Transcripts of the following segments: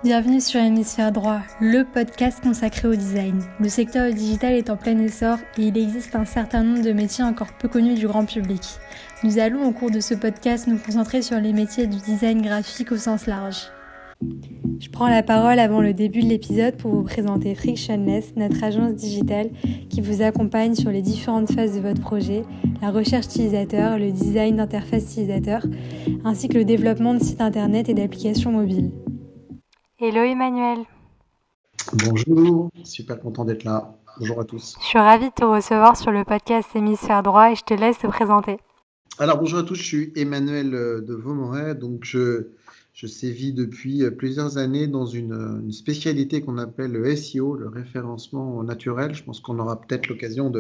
Bienvenue sur Hémisphère Droit, le podcast consacré au design. Le secteur digital est en plein essor et il existe un certain nombre de métiers encore peu connus du grand public. Nous allons au cours de ce podcast nous concentrer sur les métiers du design graphique au sens large. Je prends la parole avant le début de l'épisode pour vous présenter Frictionless, notre agence digitale qui vous accompagne sur les différentes phases de votre projet, la recherche utilisateur, le design d'interface utilisateur, ainsi que le développement de sites internet et d'applications mobiles. Hello Emmanuel. Bonjour, super content d'être là. Bonjour à tous. Je suis ravie de te recevoir sur le podcast Hémisphère Droit et je te laisse te présenter. Alors bonjour à tous, je suis Emmanuel de Vaumoret, donc je sévis depuis plusieurs années dans une spécialité qu'on appelle le SEO, le référencement naturel. Je pense qu'on aura peut-être l'occasion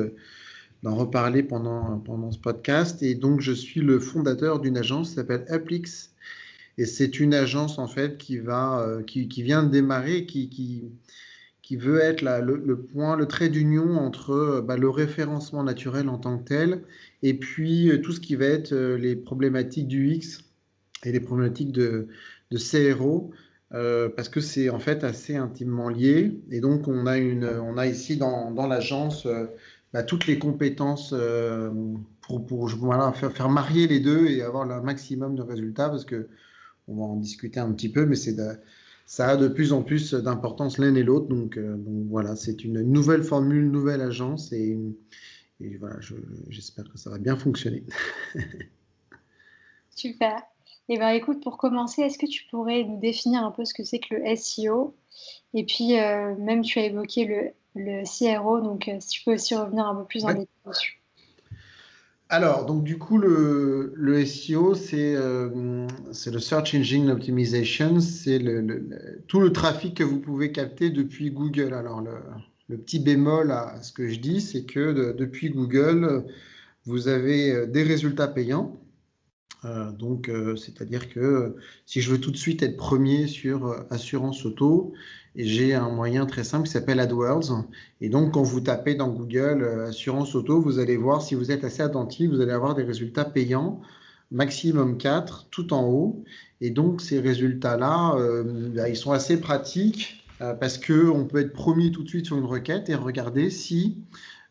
d'en reparler pendant ce podcast. Et donc je suis le fondateur d'une agence qui s'appelle Applix. Et c'est une agence en fait qui vient de démarrer, qui veut être le trait d'union entre le référencement naturel en tant que tel, et puis tout ce qui va être les problématiques du UX et les problématiques de CRO, parce que c'est en fait assez intimement lié. Et donc on a ici dans l'agence toutes les compétences pour faire marier les deux et avoir le maximum de résultats, parce que on va en discuter un petit peu, mais ça a de plus en plus d'importance l'un et l'autre. Donc voilà, c'est une nouvelle formule, nouvelle agence, et voilà, j'espère que ça va bien fonctionner. Super. Et bien écoute, pour commencer, est-ce que tu pourrais nous définir un peu ce que c'est que le SEO? Et puis même tu as évoqué le CRO, donc si tu peux aussi revenir un peu plus en détail dessus. Alors, donc du coup, le SEO, c'est le Search Engine Optimization, c'est tout le trafic que vous pouvez capter depuis Google. Alors, le petit bémol à ce que je dis, c'est que depuis Google, vous avez des résultats payants. C'est-à-dire que si je veux tout de suite être premier sur assurance auto, j'ai un moyen très simple qui s'appelle AdWords. Et donc, quand vous tapez dans Google assurance auto, vous allez voir, si vous êtes assez attentif, vous allez avoir des résultats payants, maximum 4, tout en haut. Et donc, ces résultats-là, ils sont assez pratiques parce qu'on peut être premier tout de suite sur une requête et regarder si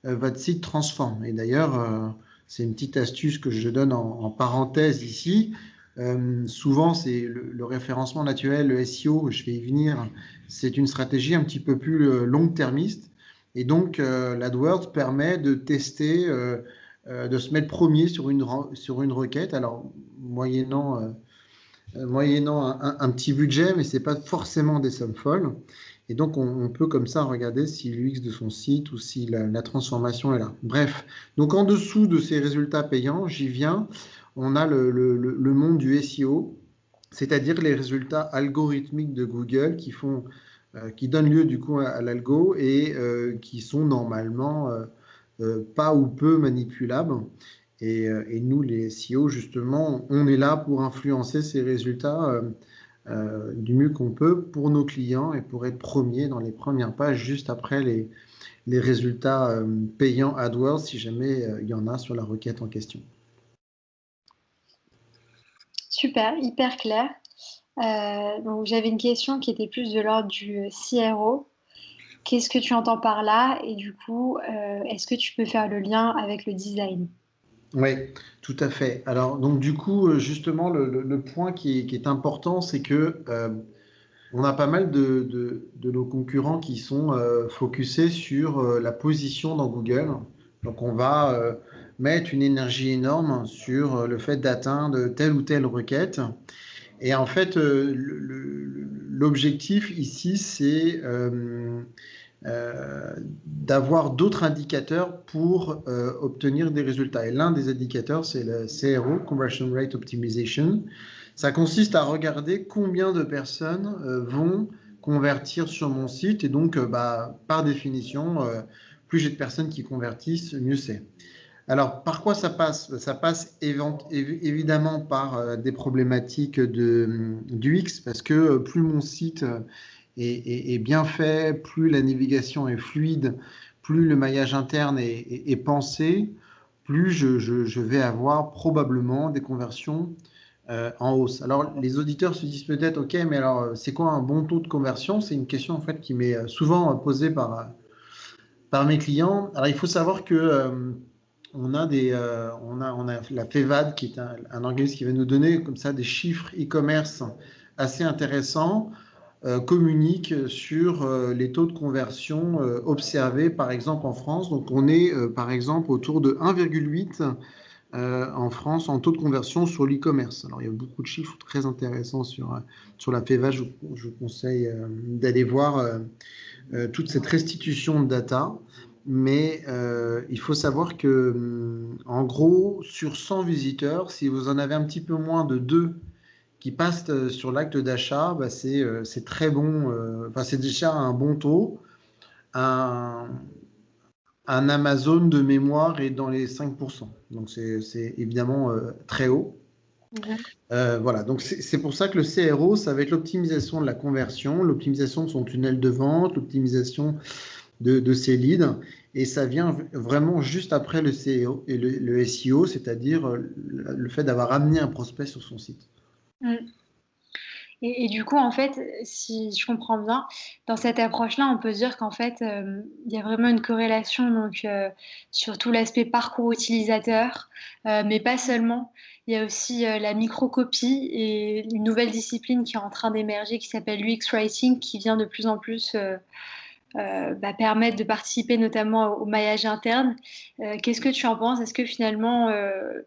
votre site transforme. Et d'ailleurs, c'est une petite astuce que je donne en parenthèse ici. Souvent, c'est le référencement naturel, le SEO, je vais y venir, c'est une stratégie un petit peu plus long-termiste. Et donc, l'AdWords permet de tester, de se mettre premier sur une requête, alors moyennant un petit budget, mais ce n'est pas forcément des sommes folles. Et donc, on peut comme ça regarder si l'UX de son site ou si la transformation est là. Bref, donc en dessous de ces résultats payants, j'y viens, on a le monde du SEO, c'est-à-dire les résultats algorithmiques de Google qui donnent lieu du coup à l'algo et qui sont normalement pas ou peu manipulables. Et nous, les SEO, justement, on est là pour influencer ces résultats du mieux qu'on peut pour nos clients et pour être premier dans les premières pages juste après les résultats payants AdWords, si jamais il y en a sur la requête en question. Super, hyper clair. Donc j'avais une question qui était plus de l'ordre du CRO. Qu'est-ce que tu entends par là? Et du coup, est-ce que tu peux faire le lien avec le design? Oui, tout à fait. Alors, donc du coup, justement, le point qui est important, c'est que on a pas mal de nos concurrents qui sont focusés sur la position dans Google. Donc, on va mettre une énergie énorme sur le fait d'atteindre telle ou telle requête. Et en fait, l'objectif ici, c'est d'avoir d'autres indicateurs pour obtenir des résultats. Et l'un des indicateurs, c'est le CRO, Conversion Rate Optimization. Ça consiste à regarder combien de personnes vont convertir sur mon site. Et donc, par définition, plus j'ai de personnes qui convertissent, mieux c'est. Alors, par quoi ça passe? Ça passe évidemment par des problématiques d'UX, parce que plus mon site est bien fait, plus la navigation est fluide, plus le maillage interne est pensé, plus je vais avoir probablement des conversions en hausse. Alors, les auditeurs se disent peut-être, OK, mais alors, c'est quoi un bon taux de conversion? C'est une question en fait qui m'est souvent posée par mes clients. Alors, il faut savoir que on a la FEVAD, qui est un organisme qui va nous donner comme ça des chiffres e-commerce assez intéressants, communique sur les taux de conversion observés, par exemple en France. Donc, on est par exemple autour de 1,8 en France en taux de conversion sur l'e-commerce. Alors, il y a beaucoup de chiffres très intéressants sur la FEVA. Je vous conseille d'aller voir toute cette restitution de data. Mais il faut savoir que, en gros, sur 100 visiteurs, si vous en avez un petit peu moins de 2 qui passent sur l'acte d'achat, bah, c'est très bon. Enfin, c'est déjà un bon taux. Un Amazon de mémoire est dans les 5%. Donc, c'est évidemment très haut. Voilà, donc c'est pour ça que le CRO, ça va être l'optimisation de la conversion, l'optimisation de son tunnel de vente, l'optimisation de ses leads. Et ça vient vraiment juste après le SEO et le SEO, c'est-à-dire le fait d'avoir amené un prospect sur son site. Et du coup, en fait, si je comprends bien, dans cette approche-là, on peut dire qu'en fait, il y a vraiment une corrélation donc, sur tout l'aspect parcours utilisateur, mais pas seulement. Il y a aussi la microcopie et une nouvelle discipline qui est en train d'émerger qui s'appelle l'UX Writing, qui vient de plus en plus permettre de participer notamment au maillage interne. Qu'est-ce que tu en penses? Est-ce que finalement,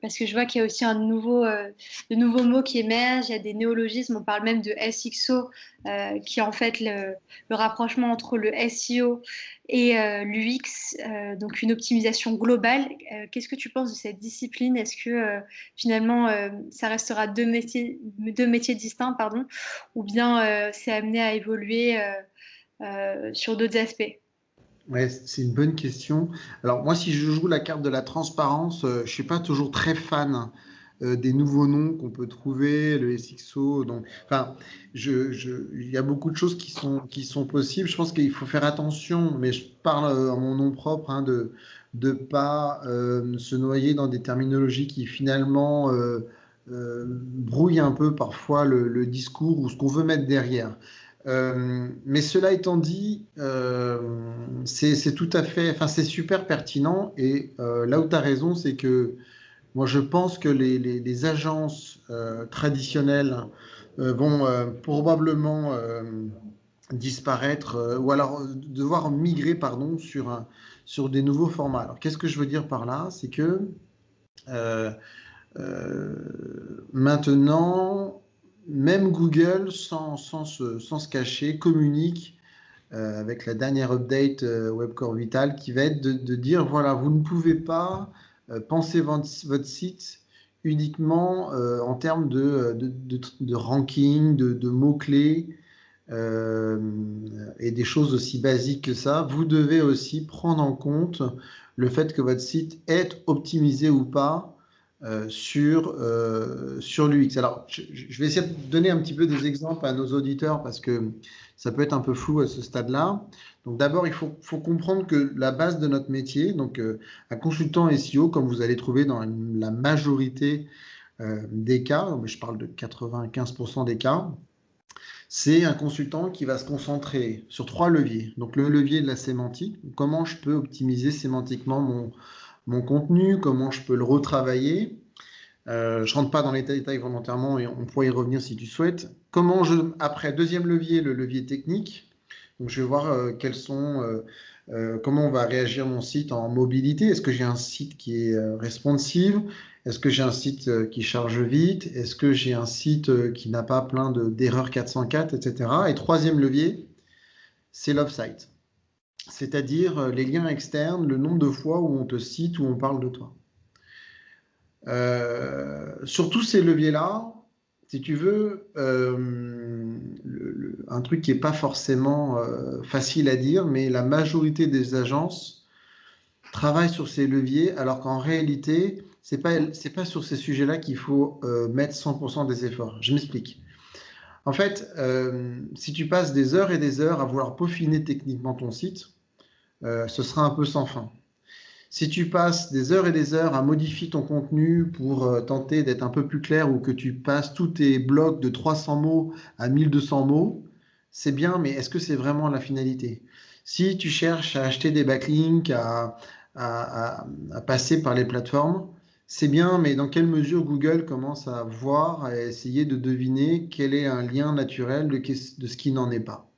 parce que je vois qu'il y a aussi de nouveaux mots qui émergent, il y a des néologismes, on parle même de SXO, qui est en fait le rapprochement entre le SEO et l'UX, donc une optimisation globale. Qu'est-ce que tu penses de cette discipline? Est-ce que finalement, ça restera deux métiers distincts, pardon, ou bien c'est amené à évoluer sur d'autres aspects? Ouais, c'est une bonne question. Alors moi, si je joue la carte de la transparence, je ne suis pas toujours très fan des nouveaux noms qu'on peut trouver, le SXO. Donc, enfin, il y a beaucoup de choses qui sont possibles. Je pense qu'il faut faire attention, mais je parle en mon nom propre, hein, de ne pas se noyer dans des terminologies qui finalement brouillent un peu parfois le discours ou ce qu'on veut mettre derrière. Mais cela étant dit, c'est tout à fait, enfin c'est super pertinent et là où tu as raison, c'est que moi je pense que les agences traditionnelles vont probablement disparaître ou alors devoir migrer pardon, sur des nouveaux formats. Alors qu'est-ce que je veux dire par là? C'est que euh, maintenant, même Google, sans se cacher, communique avec la dernière update Webcore Vital qui va être de dire, voilà, vous ne pouvez pas penser votre site uniquement en termes de ranking, de mots-clés et des choses aussi basiques que ça. Vous devez aussi prendre en compte le fait que votre site est optimisé ou pas sur l'UX. Alors, je vais essayer de donner un petit peu des exemples à nos auditeurs parce que ça peut être un peu flou à ce stade-là. Donc, d'abord, il faut comprendre que la base de notre métier, donc un consultant SEO, comme vous allez trouver dans la majorité des cas, je parle de 95% des cas, c'est un consultant qui va se concentrer sur 3 leviers. Donc, le levier de la sémantique, comment je peux optimiser sémantiquement mon contenu, comment je peux le retravailler. Je ne rentre pas dans les détails volontairement et on pourrait y revenir si tu souhaites. Après, deuxième levier, le levier technique. Donc, je vais voir comment on va réagir mon site en mobilité. Est-ce que j'ai un site qui est responsive? Est-ce que j'ai un site qui charge vite? Est-ce que j'ai un site qui n'a pas plein d'erreurs 404, etc. Et troisième levier, c'est l'off-site. C'est-à-dire les liens externes, le nombre de fois où on te cite, où on parle de toi. Sur tous ces leviers-là, si tu veux, un truc qui n'est pas forcément facile à dire, mais la majorité des agences travaillent sur ces leviers, alors qu'en réalité, c'est pas sur ces sujets-là qu'il faut mettre 100% des efforts. Je m'explique. En fait, si tu passes des heures et des heures à vouloir peaufiner techniquement ton site, ce sera un peu sans fin. Si tu passes des heures et des heures à modifier ton contenu pour tenter d'être un peu plus clair ou que tu passes tous tes blogs de 300 mots à 1200 mots, c'est bien, mais est-ce que c'est vraiment la finalité? Si tu cherches à acheter des backlinks, à passer par les plateformes, c'est bien, mais dans quelle mesure Google commence à voir, à essayer de deviner quel est un lien naturel de ce qui n'en est pas?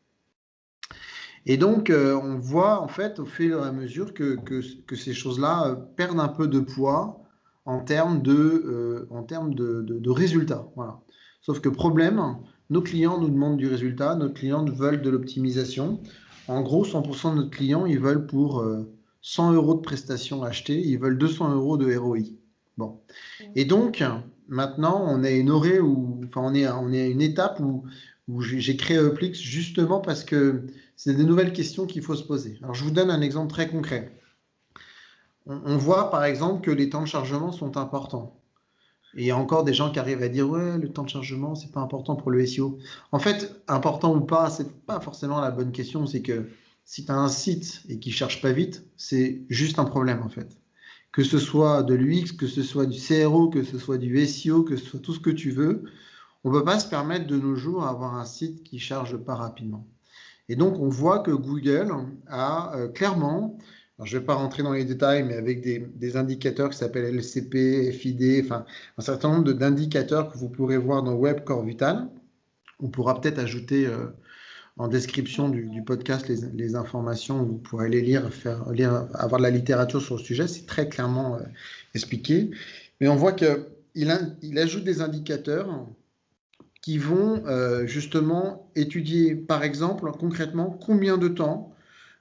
Et donc, on voit en fait au fur et à mesure que ces choses-là perdent un peu de poids en termes de résultats. Voilà. Sauf que problème, nos clients nous demandent du résultat, nos clients veulent de l'optimisation. En gros, 100% de nos clients, ils veulent pour 100 euros de prestations achetées, ils veulent 200 euros de ROI. Bon. Et donc, maintenant, on est on est à une étape où j'ai créé Uplix justement parce que c'est des nouvelles questions qu'il faut se poser. Alors, je vous donne un exemple très concret. On voit par exemple que les temps de chargement sont importants. Et il y a encore des gens qui arrivent à dire ouais, le temps de chargement, c'est pas important pour le SEO. En fait, important ou pas, c'est pas forcément la bonne question. C'est que si tu as un site et qui cherche pas vite, c'est juste un problème en fait. Que ce soit de l'UX, que ce soit du CRO, que ce soit du SEO, que ce soit tout ce que tu veux, on ne peut pas se permettre de nos jours d'avoir un site qui ne charge pas rapidement. Et donc, on voit que Google a clairement, alors je ne vais pas rentrer dans les détails, mais avec des indicateurs qui s'appellent LCP, FID, enfin un certain nombre d'indicateurs que vous pourrez voir dans Web Core Vital. On pourra peut-être ajouter en description du podcast les informations, vous pourrez les lire, avoir de la littérature sur le sujet, c'est très clairement expliqué. Mais on voit qu'il ajoute des indicateurs qui vont justement étudier, par exemple, concrètement, combien de temps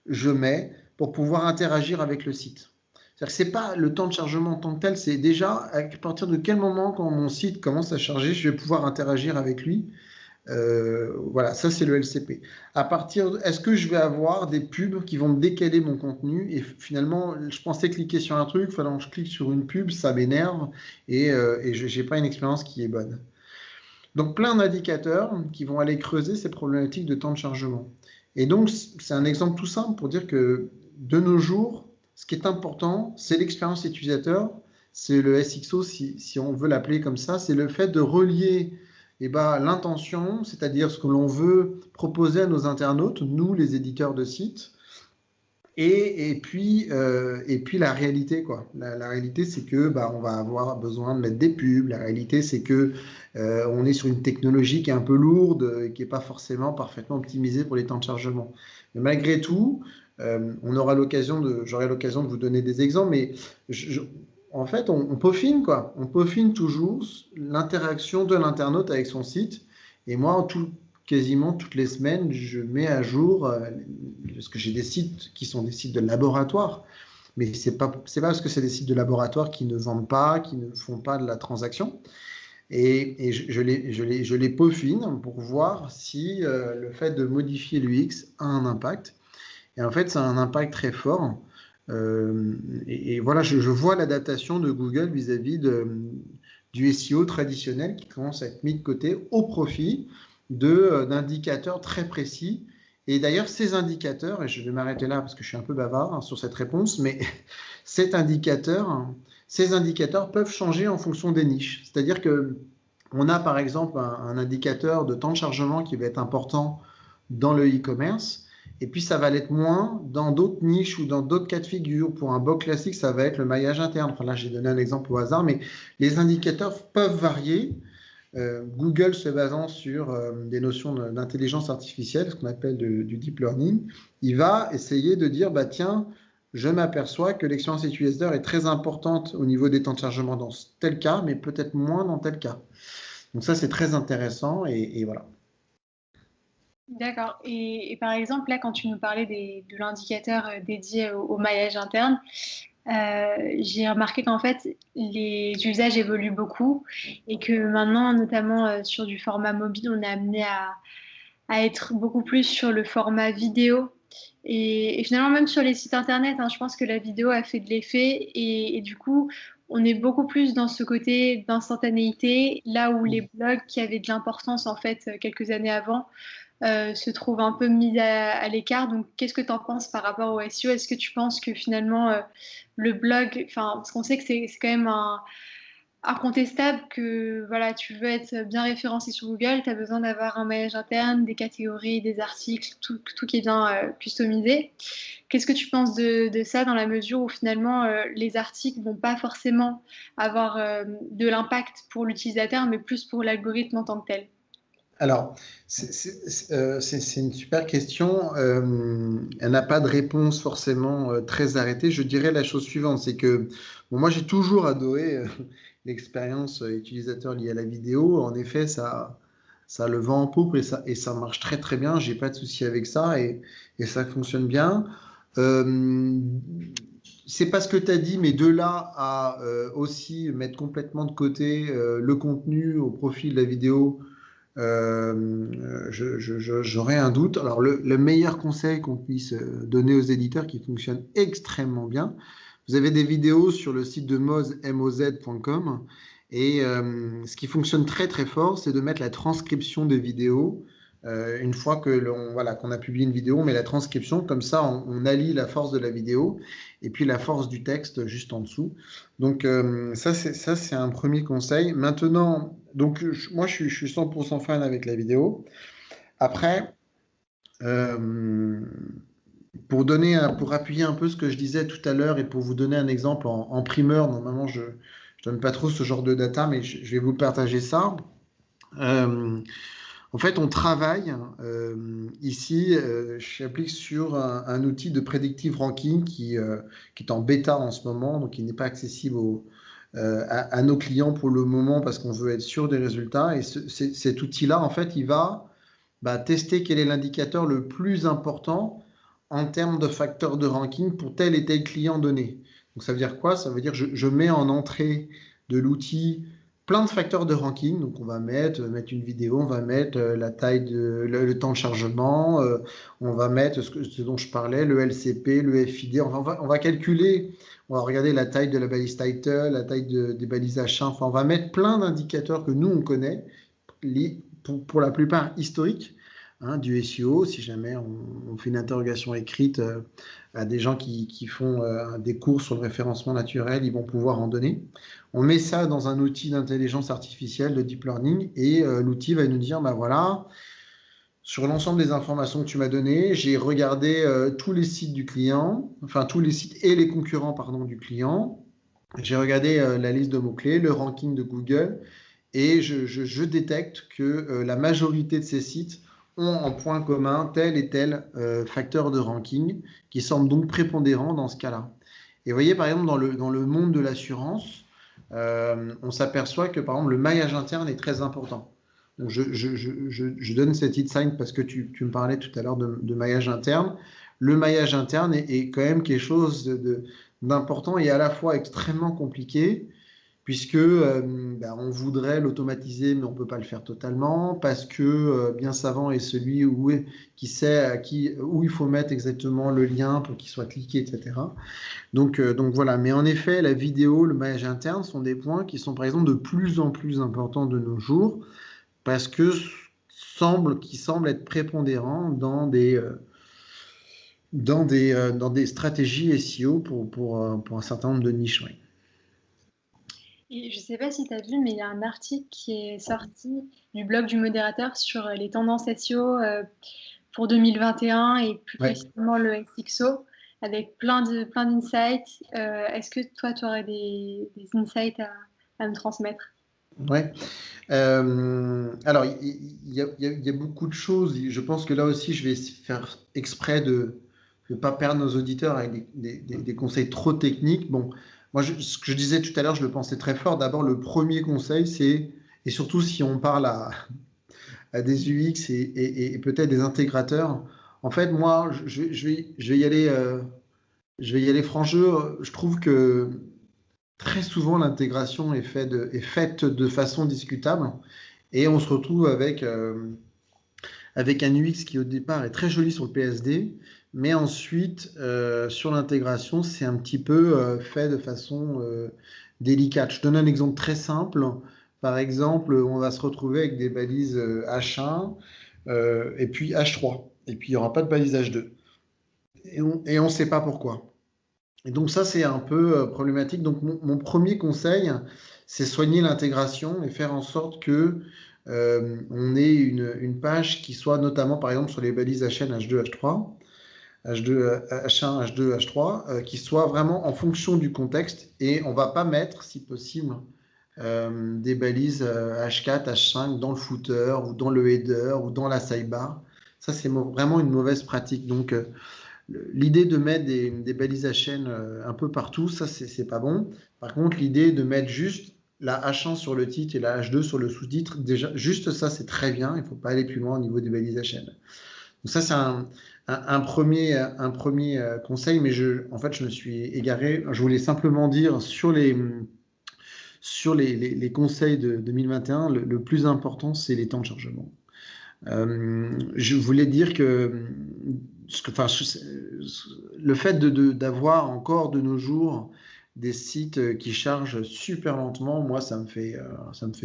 je mets pour pouvoir interagir avec le site. C'est-à-dire que ce n'est pas le temps de chargement en tant que tel, c'est déjà à partir de quel moment, quand mon site commence à charger, je vais pouvoir interagir avec lui. Voilà, ça c'est le LCP. Est-ce que je vais avoir des pubs qui vont me décaler mon contenu et finalement, je pensais cliquer sur un truc, finalement je clique sur une pub, ça m'énerve et je n'ai pas une expérience qui est bonne. Donc plein d'indicateurs qui vont aller creuser ces problématiques de temps de chargement. Et donc c'est un exemple tout simple pour dire que de nos jours, ce qui est important, c'est l'expérience utilisateur, c'est le SXO si on veut l'appeler comme ça, c'est le fait de relier l'intention, c'est-à-dire ce que l'on veut proposer à nos internautes, nous les éditeurs de sites, et puis la réalité, quoi. La réalité, c'est que on va avoir besoin de mettre des pubs. La réalité, c'est que on est sur une technologie qui est un peu lourde et qui n'est pas forcément parfaitement optimisée pour les temps de chargement. Mais malgré tout, j'aurai l'occasion de vous donner des exemples, mais en fait, on peaufine, quoi. On peaufine toujours l'interaction de l'internaute avec son site. Et moi, quasiment toutes les semaines, je mets à jour, parce que j'ai des sites qui sont des sites de laboratoire, mais c'est pas parce que c'est des sites de laboratoire qui ne vendent pas, qui ne font pas de la transaction. Et je les peaufine pour voir si le fait de modifier l'UX a un impact. Et en fait, ça a un impact très fort. Et voilà, je vois l'adaptation de Google vis-à-vis du SEO traditionnel qui commence à être mis de côté au profit d'indicateurs très précis. Et d'ailleurs, ces indicateurs, et je vais m'arrêter là parce que je suis un peu bavard sur cette réponse, mais ces indicateurs peuvent changer en fonction des niches. C'est-à-dire qu'on a par exemple un indicateur de temps de chargement qui va être important dans le e-commerce, et puis ça va l'être moins dans d'autres niches ou dans d'autres cas de figure. Pour un blog classique, ça va être le maillage interne. Enfin là, j'ai donné un exemple au hasard, mais les indicateurs peuvent varier. Google se basant sur des notions d'intelligence artificielle, ce qu'on appelle du deep learning, il va essayer de dire, tiens, je m'aperçois que l'expérience utilisateur est très importante au niveau des temps de chargement dans tel cas, mais peut-être moins dans tel cas. Donc ça, c'est très intéressant et voilà. D'accord. Et par exemple, là, quand tu nous parlais de l'indicateur dédié au maillage interne, j'ai remarqué qu'en fait, les usages évoluent beaucoup et que maintenant, notamment sur du format mobile, on est amené à être beaucoup plus sur le format vidéo. Et finalement, même sur les sites internet, je pense que la vidéo a fait de l'effet et du coup, on est beaucoup plus dans ce côté d'instantanéité, là où les blogs qui avaient de l'importance en fait quelques années avant se trouvent un peu mis à l'écart. Donc, qu'est-ce que tu en penses par rapport au SEO? Est-ce que tu penses que finalement le blog, enfin, parce qu'on sait que c'est quand même incontestable que voilà, tu veux être bien référencé sur Google, tu as besoin d'avoir un maillage interne, des catégories, des articles, tout qui est bien customisé. Qu'est-ce que tu penses de ça dans la mesure où finalement les articles vont pas forcément avoir de l'impact pour l'utilisateur, mais plus pour l'algorithme en tant que tel? Alors, c'est une super question. Elle n'a pas de réponse forcément très arrêtée. Je dirais la chose suivante, c'est que bon, moi j'ai toujours adoré l'expérience utilisateur liée à la vidéo. En effet, ça a le vent en poupe et ça marche très très bien. J'ai pas de souci avec ça et ça fonctionne bien. Euh, c'est pas ce que tu as dit, mais de là à aussi mettre complètement de côté le contenu au profit de la vidéo. J'aurais un doute. Alors, le meilleur conseil qu'on puisse donner aux éditeurs qui fonctionne extrêmement bien, vous avez des vidéos sur le site de Moz, moz.com, et ce qui fonctionne très très fort, c'est de mettre la transcription des vidéos. Une fois que voilà, qu'on a publié une vidéo, on met la transcription, comme ça on allie la force de la vidéo et puis la force du texte juste en dessous. Donc ça c'est un premier conseil. Maintenant, donc moi je suis 100% fan avec la vidéo. Après, euh, pour appuyer un peu ce que je disais tout à l'heure et pour vous donner un exemple en primeur, normalement je donne pas trop ce genre de data, mais je vais vous partager ça. Euh, En fait, on travaille ici, j'applique sur un outil de predictive ranking qui est en bêta en ce moment, donc qui n'est pas accessible à nos clients pour le moment parce qu'on veut être sûr des résultats. Et cet outil-là, en fait, il va tester quel est l'indicateur le plus important en termes de facteurs de ranking pour tel et tel client donné. Donc ça veut dire quoi? Ça veut dire que je mets en entrée de l'outil plein de facteurs de ranking. Donc on va mettre une vidéo, on va mettre la taille le temps de chargement, on va mettre ce dont je parlais, le LCP, le FID. On va calculer, on va regarder la taille de la balise title, la taille des balises H1. Enfin, on va mettre plein d'indicateurs que nous on connaît, pour la plupart historiques, hein, du SEO. Si jamais on fait une interrogation écrite à des gens qui font des cours sur le référencement naturel, ils vont pouvoir en donner. On met ça dans un outil d'intelligence artificielle, de deep learning, et l'outil va nous dire, voilà, sur l'ensemble des informations que tu m'as données, j'ai regardé tous les sites du client, enfin tous les sites et les concurrents, pardon, du client. J'ai regardé la liste de mots-clés, le ranking de Google, et je détecte que la majorité de ces sites ont en point commun tel et tel facteur de ranking qui semble donc prépondérant dans ce cas-là. Et vous voyez, par exemple, dans le monde de l'assurance, on s'aperçoit que, par exemple, le maillage interne est très important. Donc, je donne cet insight parce que tu me parlais tout à l'heure de maillage interne. Le maillage interne est quand même quelque chose d'important et à la fois extrêmement compliqué, puisque on voudrait l'automatiser, mais on ne peut pas le faire totalement, parce que bien savant est celui qui sait où il faut mettre exactement le lien pour qu'il soit cliqué, etc. Donc voilà, mais en effet, la vidéo, le maillage interne sont des points qui sont par exemple de plus en plus importants de nos jours, parce que qui semblent être prépondérants dans des stratégies SEO pour un certain nombre de niches. Oui. Et je ne sais pas si tu as vu, mais il y a un article qui est sorti du blog du modérateur sur les tendances SEO pour 2021 et plus Ouais. précisément le SXO avec plein d'insights. Est-ce que toi, tu aurais des insights à me transmettre? Ouais. Alors, il y a beaucoup de choses. Je pense que là aussi, je vais faire exprès de ne pas perdre nos auditeurs avec des conseils trop techniques. Bon, moi, ce que je disais tout à l'heure, je le pensais très fort. D'abord, le premier conseil, c'est, et surtout si on parle à des UX et peut-être des intégrateurs, en fait, moi, je vais y aller, je vais y aller franc jeu. Je trouve que très souvent, l'intégration est faite de façon discutable et on se retrouve avec un UX qui au départ est très joli sur le PSD, mais ensuite sur l'intégration, c'est un petit peu fait de façon délicates. Je donne un exemple très simple. Par exemple, on va se retrouver avec des balises H1 et puis H3. Et puis, il n'y aura pas de balise H2. Et on ne sait pas pourquoi. Et donc ça, c'est un peu problématique. Donc mon premier conseil, c'est soigner l'intégration et faire en sorte que on ait une page qui soit notamment, par exemple, sur les balises HN, H2, H3, H2, H1, H2, H3, qui soit vraiment en fonction du contexte. Et on ne va pas mettre, si possible, des balises H4, H5 dans le footer ou dans le header ou dans la sidebar. Ça, c'est vraiment une mauvaise pratique. Donc, l'idée de mettre des balises à chaîne un peu partout, ça, c'est pas bon. Par contre, l'idée de mettre juste la H1 sur le titre et la H2 sur le sous-titre, déjà, juste ça, c'est très bien. Il ne faut pas aller plus loin au niveau des balises à chaîne. Donc ça, c'est un premier conseil, mais en fait, je me suis égaré. Je voulais simplement dire sur les conseils de 2021, le plus important, c'est les temps de chargement. Je voulais dire que le fait d'avoir encore de nos jours des sites qui chargent super lentement, moi, ça me fait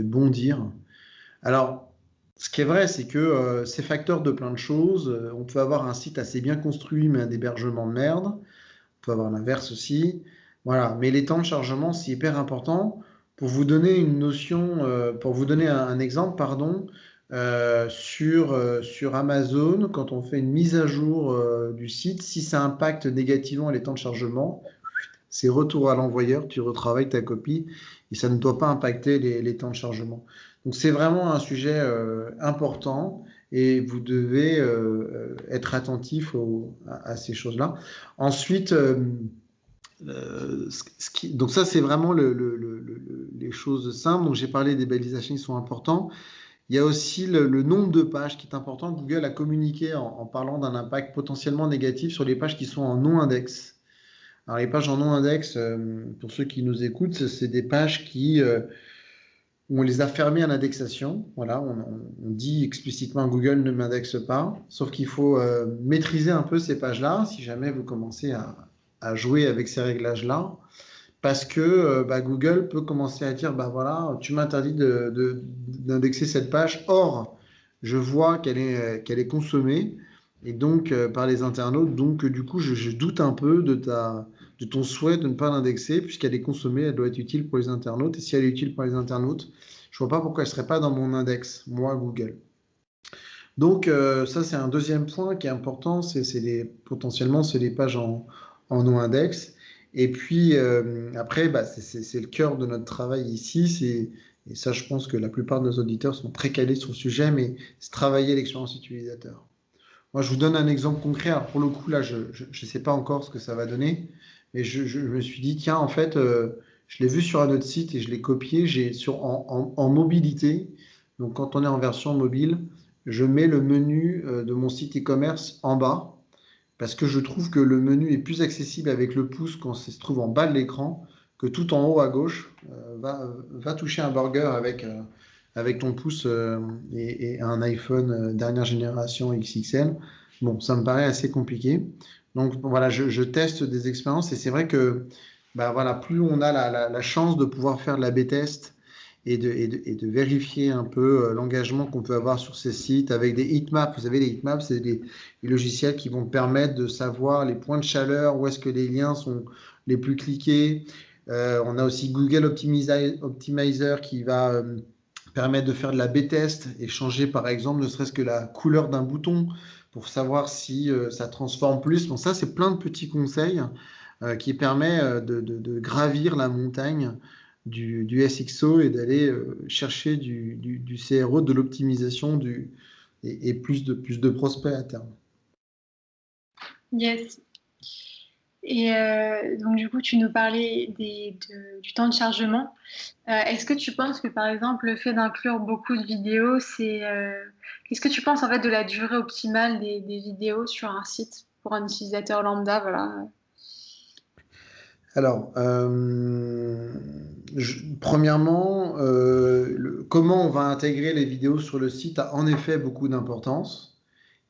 bondir. Alors, ce qui est vrai, c'est que c'est facteur de plein de choses. On peut avoir un site assez bien construit, mais un hébergement de merde. On peut avoir l'inverse aussi. Voilà. Mais les temps de chargement, c'est hyper important. Pour vous donner une notion, pour vous donner un exemple, pardon, sur Amazon, quand on fait une mise à jour du site, si ça impacte négativement les temps de chargement, c'est retour à l'envoyeur, tu retravailles ta copie et ça ne doit pas impacter les temps de chargement. Donc c'est vraiment un sujet important et vous devez être attentif à ces choses-là. Ensuite, donc ça c'est vraiment les choses simples. Donc j'ai parlé des balisations qui sont importantes. Il y a aussi le nombre de pages qui est important. Google a communiqué en parlant d'un impact potentiellement négatif sur les pages qui sont en non-index. Alors les pages en non-index, pour ceux qui nous écoutent, c'est des pages où on les a fermées à l'indexation. Voilà, on dit explicitement Google ne m'indexe pas. Sauf qu'il faut maîtriser un peu ces pages-là si jamais vous commencez à jouer avec ces réglages-là. Parce que Google peut commencer à dire, voilà, tu m'interdis d'indexer cette page. Or, je vois qu'elle est consommée et donc par les internautes. Donc, du coup, je doute un peu de ton souhait de ne pas l'indexer puisqu'elle est consommée, elle doit être utile pour les internautes. Et si elle est utile pour les internautes, je ne vois pas pourquoi elle ne serait pas dans mon index, moi, Google. Donc, ça, c'est un deuxième point qui est important. Potentiellement, c'est les pages en non-index. Et puis après, c'est le cœur de notre travail ici. Et ça, je pense que la plupart de nos auditeurs sont très calés sur le sujet, mais c'est travailler l'expérience utilisateur. Moi, je vous donne un exemple concret. Alors, pour le coup, là, je ne sais pas encore ce que ça va donner, mais je me suis dit, tiens, en fait, je l'ai vu sur un autre site et je l'ai copié. En mobilité, donc quand on est en version mobile, je mets le menu de mon site e-commerce en bas. Parce que je trouve que le menu est plus accessible avec le pouce quand ça se trouve en bas de l'écran que tout en haut à gauche. Va toucher un burger avec ton pouce et un iPhone dernière génération XXL. Bon, ça me paraît assez compliqué. Donc voilà, je teste des expériences et c'est vrai que voilà, plus on a la chance de pouvoir faire de la B-test et de vérifier un peu l'engagement qu'on peut avoir sur ces sites avec des heatmaps. Vous savez, les heatmaps, c'est des logiciels qui vont permettre de savoir les points de chaleur, où est-ce que les liens sont les plus cliqués. On a aussi Google Optimizer qui va permettre de faire de la B-test et changer, par exemple, ne serait-ce que la couleur d'un bouton pour savoir si ça transforme plus. Bon, ça, c'est plein de petits conseils qui permettent de gravir la montagne du SXO et d'aller chercher du CRO, de l'optimisation et plus de prospects à terme. Yes. Et donc du coup, tu nous parlais du temps de chargement. Est-ce que tu penses que par exemple le fait d'inclure beaucoup de vidéos, qu'est-ce que tu penses en fait de la durée optimale des vidéos sur un site pour un utilisateur lambda, voilà. Alors, premièrement, comment on va intégrer les vidéos sur le site a en effet beaucoup d'importance.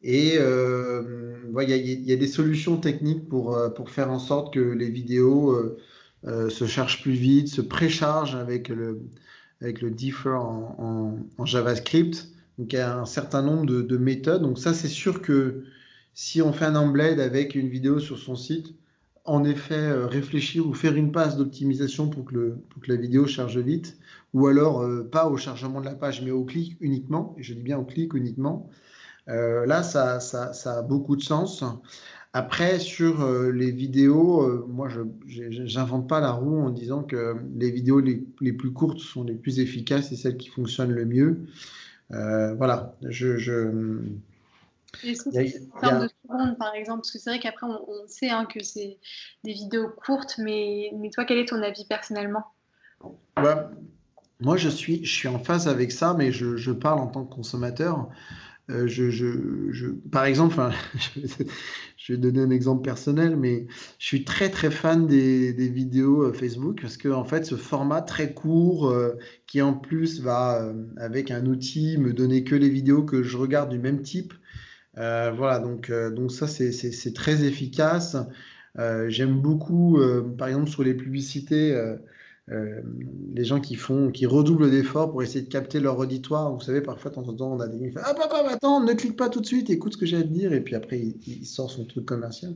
Et il y a des solutions techniques pour faire en sorte que les vidéos se charge plus vite, se précharge avec le differ en JavaScript. Donc, il y a un certain nombre de méthodes. Donc, ça, c'est sûr que si on fait un embed avec une vidéo sur son site, en effet, réfléchir ou faire une passe d'optimisation pour que la vidéo charge vite, ou alors pas au chargement de la page, mais au clic uniquement, et je dis bien au clic uniquement. Là, ça a beaucoup de sens. Après, sur les vidéos, moi, je n'invente pas la roue en disant que les vidéos les plus courtes sont les plus efficaces et celles qui fonctionnent le mieux. Voilà. Est-ce que Il y a- c'est en il y termes a- de secondes, par exemple? Parce que c'est vrai qu'après, on sait hein, que c'est des vidéos courtes, mais toi, quel est ton avis personnellement? ouais, moi, je suis en phase avec ça, mais je parle en tant que consommateur. Par exemple, enfin, je vais donner un exemple personnel, mais je suis très très fan des vidéos Facebook parce que en fait, ce format très court qui en plus va avec un outil me donner que les vidéos que je regarde du même type. Voilà, donc ça c'est très efficace. J'aime beaucoup, par exemple, sur les publicités. Euh, les gens qui redoublent d'efforts pour essayer de capter leur auditoire. Vous savez, parfois, de temps en temps, on a des gens qui font ah, papa, attends, ne clique pas tout de suite, écoute ce que j'ai à te dire. Et puis après, il sort son truc commercial.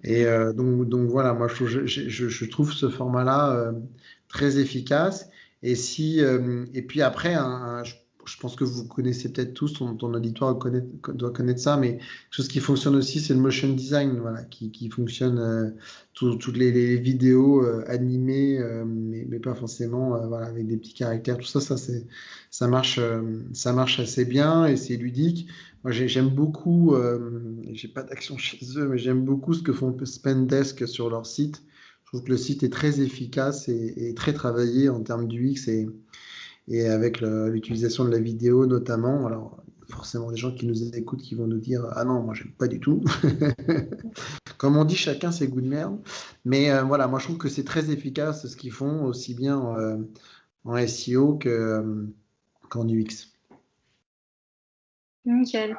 Et donc voilà, moi, je trouve ce format-là très efficace. Et puis après, je pense que vous connaissez peut-être tous, ton auditoire doit connaître ça, mais quelque chose qui fonctionne aussi, c'est le motion design, voilà, qui fonctionne toutes les vidéos animées, mais pas forcément, voilà, avec des petits caractères, tout ça, ça marche assez bien et c'est ludique. Moi, j'aime beaucoup, j'ai pas d'action chez eux, mais j'aime beaucoup ce que font Spendesk sur leur site. Je trouve que le site est très efficace et très travaillé en termes d'UX et avec l'utilisation de la vidéo notamment. Alors, forcément, des gens qui nous écoutent qui vont nous dire ah non, moi, j'aime pas du tout. Comme on dit, chacun ses goûts de merde. Mais voilà, moi, je trouve que c'est très efficace ce qu'ils font, aussi bien en SEO qu'en UX. Nickel.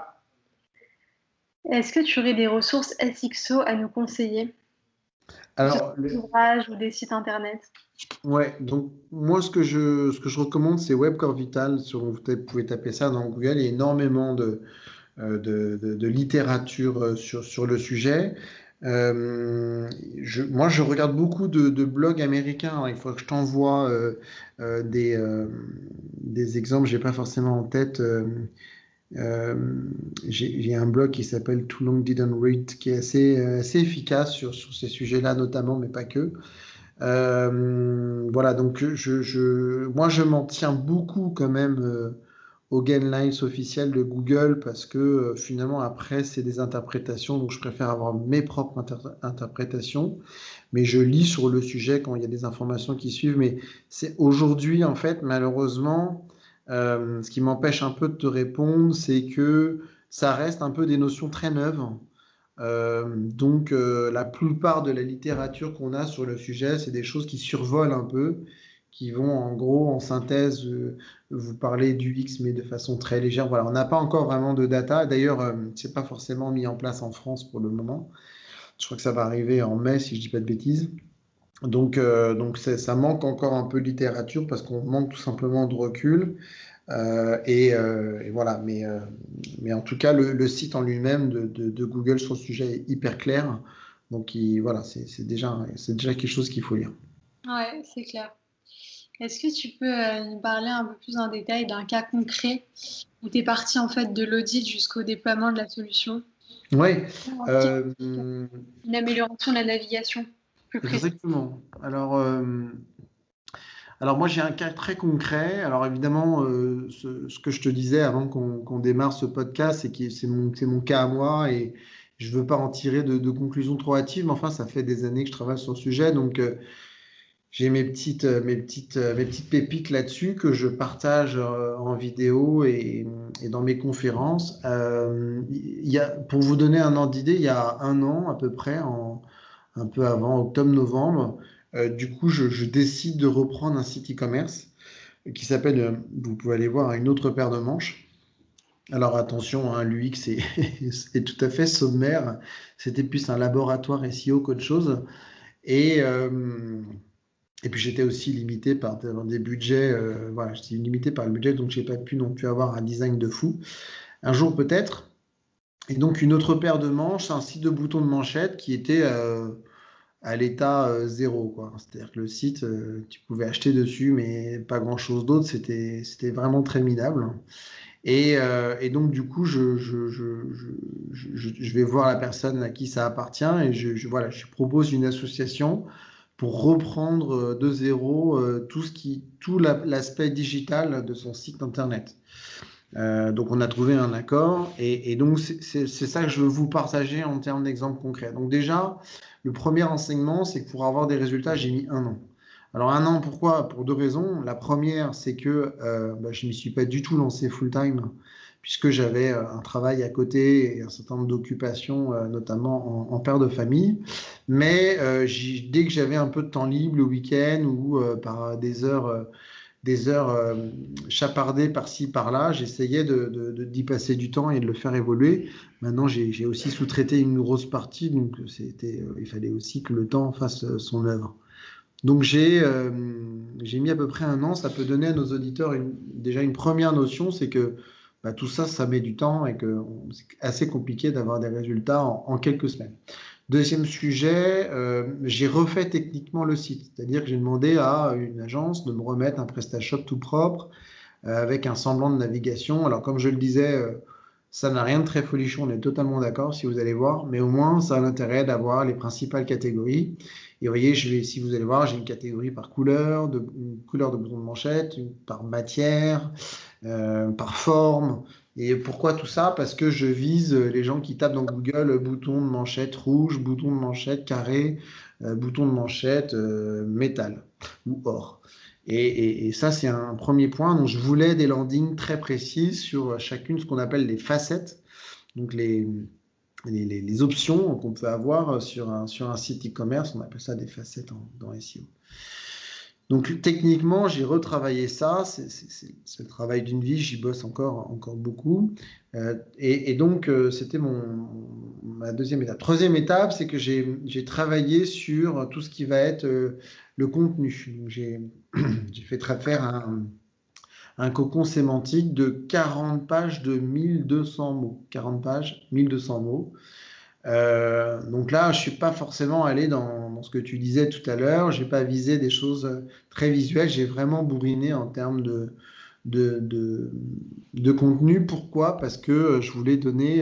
Est-ce que tu aurais des ressources SXO à nous conseiller? Que ce soit Alors, des ouvrages ou des sites internet? ouais, donc moi ce que je recommande c'est Webcore Vital, vous pouvez taper ça dans Google, il y a énormément de littérature sur le sujet. Moi je regarde beaucoup de blogs américains, alors il faut que je t'envoie euh, des, euh, des exemples, j'ai pas forcément en tête. Euh, j'ai un blog qui s'appelle Too Long Didn't Read qui est assez efficace sur ces sujets-là notamment, mais pas que. Voilà, donc moi je m'en tiens beaucoup quand même aux guidelines officielles de Google parce que finalement après c'est des interprétations, donc je préfère avoir mes propres interprétations, mais je lis sur le sujet quand il y a des informations qui suivent, mais c'est aujourd'hui en fait malheureusement ce qui m'empêche un peu de te répondre, c'est que ça reste un peu des notions très neuves. Donc, la plupart de la littérature qu'on a sur le sujet, c'est des choses qui survolent un peu, qui vont en gros, en synthèse, vous parler du X, mais de façon très légère. Voilà, on n'a pas encore vraiment de data. D'ailleurs, c'est pas forcément mis en place en France pour le moment. Je crois que ça va arriver en mai, si je dis pas de bêtises. Donc ça manque encore un peu de littérature parce qu'on manque tout simplement de recul. Et voilà, mais en tout cas, le site en lui-même de Google sur le sujet est hyper clair. Donc voilà, c'est déjà quelque chose qu'il faut lire. Ouais, c'est clair. Est-ce que tu peux nous parler un peu plus en détail d'un cas concret où tu es parti en fait de l'audit jusqu'au déploiement de la solution? Ouais, Une amélioration de la navigation plus précise. exactement. Alors moi j'ai un cas très concret. Alors évidemment, ce que je te disais avant qu'on démarre ce podcast, c'est mon cas à moi et je veux pas en tirer de conclusions trop hâtives, mais enfin ça fait des années que je travaille sur le sujet, donc j'ai mes petites pépites là-dessus que je partage en vidéo et dans mes conférences. Pour vous donner un ordre d'idée, il y a un an à peu près, un peu avant octobre-novembre, du coup, je décide de reprendre un site e-commerce qui s'appelle, vous pouvez aller voir, une autre paire de manches. Alors attention, hein, l'UX est, est tout à fait sommaire. C'était plus un laboratoire SEO qu'autre chose. Et, Et puis j'étais aussi limité par des budgets, voilà, j'étais limité par le budget, donc j'ai pas pu non plus avoir un design de fou. Un jour peut-être. Et donc une autre paire de manches, un site de boutons de manchette qui était à l'état zéro, quoi. C'est-à-dire que le site, tu pouvais acheter dessus, mais pas grand-chose d'autre. C'était vraiment très minable. Et donc, du coup, je vais voir la personne à qui ça appartient et voilà, je propose une association pour reprendre de zéro tout l'aspect digital de son site internet. Donc, on a trouvé un accord et donc, c'est ça que je veux vous partager en termes d'exemples concrets. Donc, déjà, le premier enseignement, c'est que pour avoir des résultats, j'ai mis 1 an. Alors, 1 an, pourquoi? Pour 2 raisons. La première, c'est que je ne m'y suis pas du tout lancé full-time, puisque j'avais un travail à côté et un certain nombre d'occupations, notamment en père de famille. Mais dès que j'avais un peu de temps libre le week-end ou par des heures chapardées par-ci, par-là, j'essayais d'y passer du temps et de le faire évoluer. Maintenant, j'ai aussi sous-traité une grosse partie, donc il fallait aussi que le temps fasse son œuvre. Donc j'ai mis à peu près 1 an. Ça peut donner à nos auditeurs déjà une première notion, c'est que tout ça, ça met du temps et que c'est assez compliqué d'avoir des résultats en quelques semaines. Deuxième sujet, j'ai refait techniquement le site, c'est-à-dire que j'ai demandé à une agence de me remettre un PrestaShop tout propre avec un semblant de navigation. Alors comme je le disais, ça n'a rien de très folichon, on est totalement d'accord si vous allez voir, mais au moins ça a l'intérêt d'avoir les principales catégories. Et vous voyez, si vous allez voir, j'ai une catégorie par couleur, une couleur de bouton de manchette, par matière, par forme. Et pourquoi tout ça? Parce que je vise les gens qui tapent dans Google bouton de manchette rouge, bouton de manchette carré, bouton de manchette métal ou or. Et ça, c'est un premier point. Donc, je voulais des landings très précises sur chacune, ce qu'on appelle les facettes. Donc, les options qu'on peut avoir sur un site e-commerce. On appelle ça des facettes dans SEO. Donc, techniquement, j'ai retravaillé ça. C'est le travail d'une vie. J'y bosse encore beaucoup. Et donc, c'était ma deuxième étape. Troisième étape, c'est que j'ai travaillé sur tout ce qui va être le contenu. Donc, j'ai fait faire un cocon sémantique de 40 pages de 1200 mots. 40 pages, 1200 mots. Donc là, je ne suis pas forcément allé dans ce que tu disais tout à l'heure. Je n'ai pas visé des choses très visuelles. J'ai vraiment bourriné en termes de contenu. Pourquoi? Parce que je voulais donner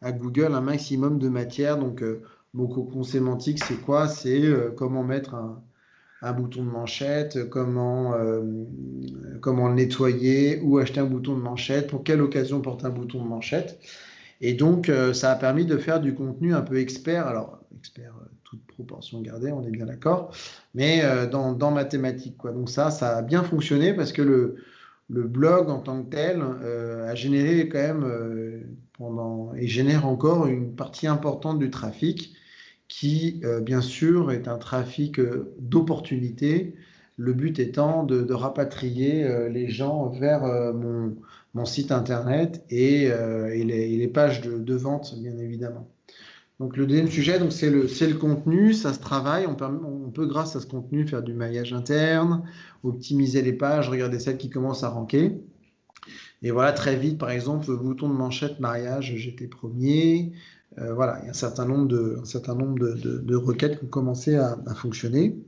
à Google un maximum de matière. Donc, mon cocon sémantique, c'est quoi? C'est comment mettre un bouton de manchette, comment le nettoyer, où acheter un bouton de manchette, pour quelle occasion porter un bouton de manchette. Et donc, ça a permis de faire du contenu un peu expert. Alors, expert, toute proportion gardée, on est bien d'accord, mais dans ma thématique, quoi. Donc ça a bien fonctionné parce que le blog en tant que tel a généré quand même et génère encore une partie importante du trafic qui, bien sûr, est un trafic d'opportunité. Le but étant de rapatrier les gens vers mon site internet et les pages de vente, bien évidemment. Donc, le deuxième sujet, c'est le contenu, ça se travaille. On peut, grâce à ce contenu, faire du maillage interne, optimiser les pages, regarder celles qui commencent à ranker. Et voilà, très vite, par exemple, bouton de manchette mariage, j'étais premier. Voilà, il y a un certain nombre de requêtes qui ont commencé à fonctionner.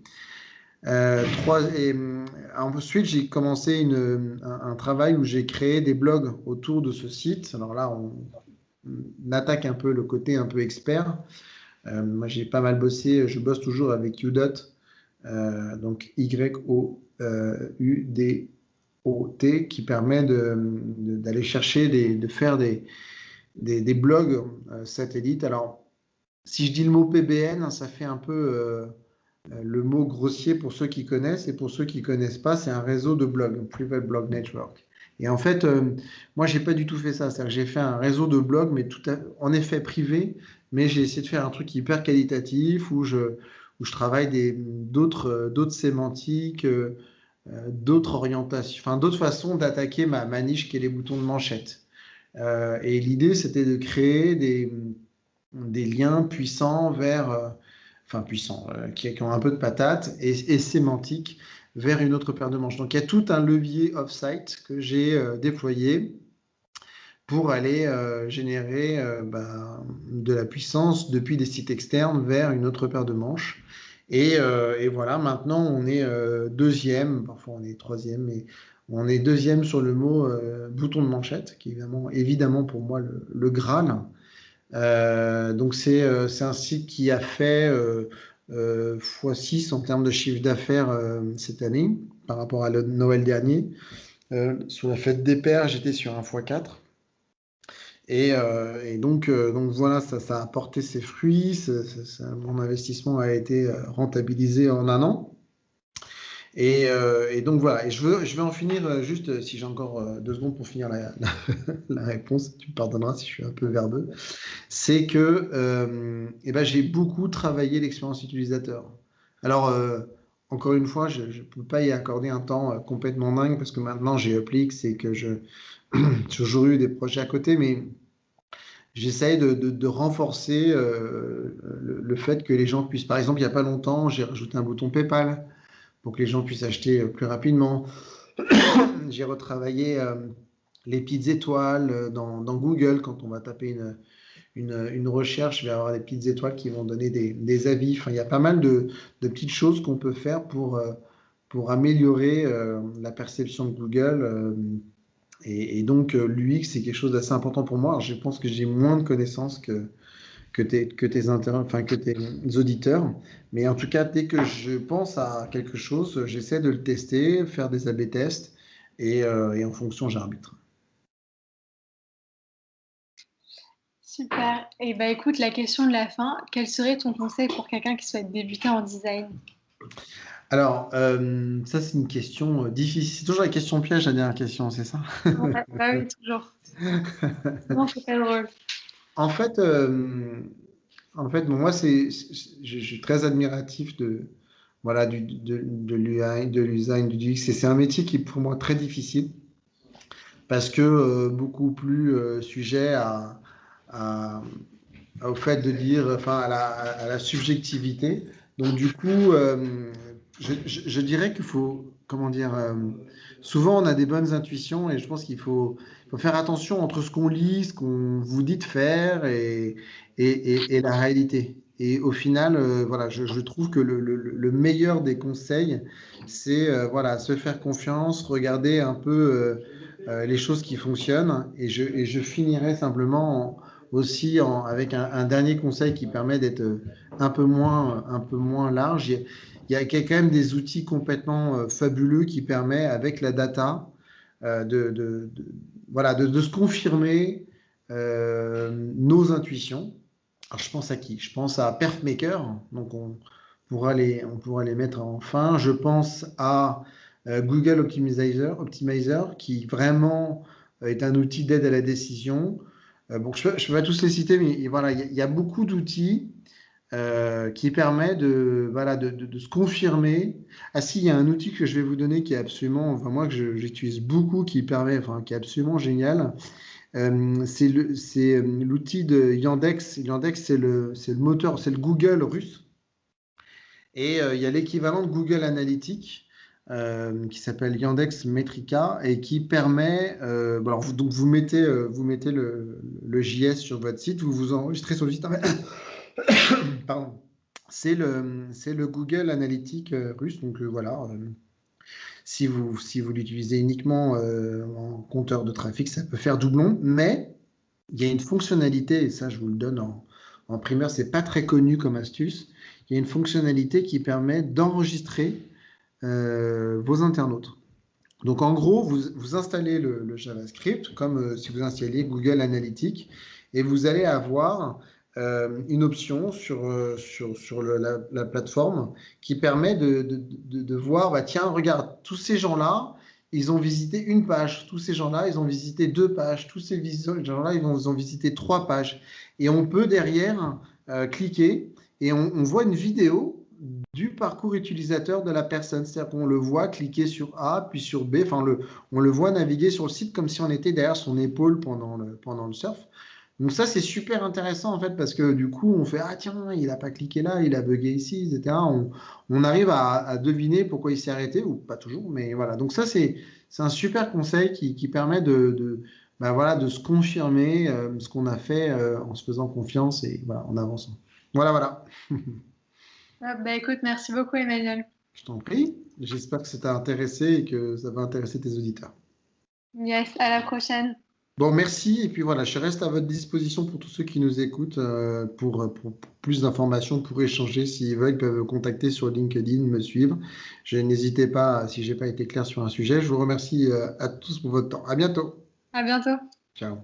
Ensuite, j'ai commencé un travail où j'ai créé des blogs autour de ce site. Alors là, on attaque un peu le côté un peu expert. Moi, j'ai pas mal bossé. Je bosse toujours avec Udot, donc YOUDOT, qui permet d'aller chercher, de faire des blogs satellites. Alors, si je dis le mot PBN, ça fait un peu le mot grossier pour ceux qui connaissent, et pour ceux qui ne connaissent pas, c'est un réseau de blogs, Private Blog Network. Et en fait, moi, j'ai pas du tout fait ça. C'est-à-dire que j'ai fait un réseau de blogs, mais en effet privé, mais j'ai essayé de faire un truc hyper qualitatif où je travaille d'autres sémantiques, d'autres orientations, enfin d'autres façons d'attaquer ma niche qui est les boutons de manchette. Et l'idée, c'était de créer des liens puissants vers enfin puissants, qui ont un peu de patate et sémantique vers une autre paire de manches. Donc il y a tout un levier off-site que j'ai déployé pour aller générer de la puissance depuis des sites externes vers une autre paire de manches. Et voilà, maintenant on est deuxième, parfois on est troisième, mais on est deuxième sur le mot bouton de manchette, qui est évidemment pour moi le Graal. Donc c'est un site qui a fait x6 en termes de chiffre d'affaires cette année par rapport à Noël dernier. Sur la fête des pères, j'étais sur un x4. Et donc voilà, ça a porté ses fruits. Mon investissement a été rentabilisé en un an. Et donc voilà, et je vais en finir juste, si j'ai encore 2 secondes pour finir la réponse, tu me pardonneras si je suis un peu verbeux, c'est que j'ai beaucoup travaillé l'expérience utilisateur. Alors, encore une fois, je ne peux pas y accorder un temps complètement dingue parce que maintenant j'ai Uplix et que j'ai toujours eu des projets à côté, mais j'essaye de renforcer le fait que les gens puissent, par exemple, il n'y a pas longtemps, j'ai rajouté un bouton PayPal pour que les gens puissent acheter plus rapidement. J'ai retravaillé les petites étoiles dans Google. Quand on va taper une recherche, il va y avoir des petites étoiles qui vont donner des avis. Enfin, il y a pas mal de petites choses qu'on peut faire pour améliorer la perception de Google. Et donc, l'UX, c'est quelque chose d'assez important pour moi. Alors, je pense que j'ai moins de connaissances que tes auditeurs. Mais en tout cas, dès que je pense à quelque chose, j'essaie de le tester, faire des A/B tests et en fonction, j'arbitre. Super. Et bah écoute, la question de la fin, quel serait ton conseil pour quelqu'un qui souhaite débuter en design? Alors, ça, c'est une question difficile. C'est toujours la question piège, la dernière question, c'est ça? Ouais, bah oui, toujours. Non, c'est pas drôle. En fait, bon, moi, je suis très admiratif de l'UI, de l'UX, du UX. C'est un métier qui est pour moi très difficile parce que beaucoup plus sujet au fait de dire, enfin, à la subjectivité. Donc, du coup, je dirais qu'il faut, comment dire, souvent on a des bonnes intuitions et je pense qu'il faut faire attention entre ce qu'on lit, ce qu'on vous dit de faire et la réalité. Et au final, voilà, je trouve que le meilleur des conseils, c'est voilà, se faire confiance, regarder un peu les choses qui fonctionnent. Et je finirai simplement avec un dernier conseil qui permet d'être un peu moins large. Il y a quand même des outils complètement fabuleux qui permettent, avec la data, de se confirmer nos intuitions. Alors, je pense à qui? Je pense à PerfMaker, donc on pourra les mettre en fin. Je pense à Google Optimizer, qui vraiment est un outil d'aide à la décision. Bon, je peux pas tous les citer, mais voilà, il y a beaucoup d'outils qui permet de se confirmer. Ah si, il y a un outil que je vais vous donner qui est absolument, enfin moi que j'utilise beaucoup, qui est absolument génial. C'est l'outil de Yandex. Yandex, c'est le moteur, c'est le Google russe. Et il y a l'équivalent de Google Analytics qui s'appelle Yandex Metrica et qui permet, donc vous mettez le JS sur votre site, vous vous enregistrez sur le site. Pardon. C'est le Google Analytics russe. Donc voilà, si vous l'utilisez uniquement en compteur de trafic, ça peut faire doublon. Mais il y a une fonctionnalité, et ça je vous le donne en primeur, c'est pas très connu comme astuce. Il y a une fonctionnalité qui permet d'enregistrer vos internautes. Donc en gros, vous installez le JavaScript comme si vous installiez Google Analytics et vous allez avoir une option sur la plateforme qui permet de voir, bah, tiens, regarde, tous ces gens-là, ils ont visité une page, tous ces gens-là, ils ont visité 2 pages, tous ces gens-là, ils ont visité 3 pages. Et on peut derrière cliquer et on voit une vidéo du parcours utilisateur de la personne. C'est-à-dire qu'on le voit cliquer sur A, puis sur B, enfin on le voit naviguer sur le site comme si on était derrière son épaule pendant le surf. Donc ça, c'est super intéressant en fait parce que du coup, on fait ah tiens, il n'a pas cliqué là, il a bugué ici, etc. On arrive à deviner pourquoi il s'est arrêté ou pas toujours, mais voilà. Donc ça, c'est un super conseil qui permet bah, voilà, de se confirmer ce qu'on a fait en se faisant confiance et voilà, en avançant. Voilà, voilà. Ah, bah, écoute, merci beaucoup, Emmanuel. Je t'en prie. J'espère que ça t'a intéressé et que ça va intéresser tes auditeurs. Yes, à la prochaine. Bon, merci. Et puis voilà, je reste à votre disposition pour tous ceux qui nous écoutent pour plus d'informations, pour échanger. S'ils veulent, ils peuvent me contacter sur LinkedIn, me suivre. N'hésitez pas, si j'ai pas été clair sur un sujet. Je vous remercie à tous pour votre temps. À bientôt. À bientôt. Ciao.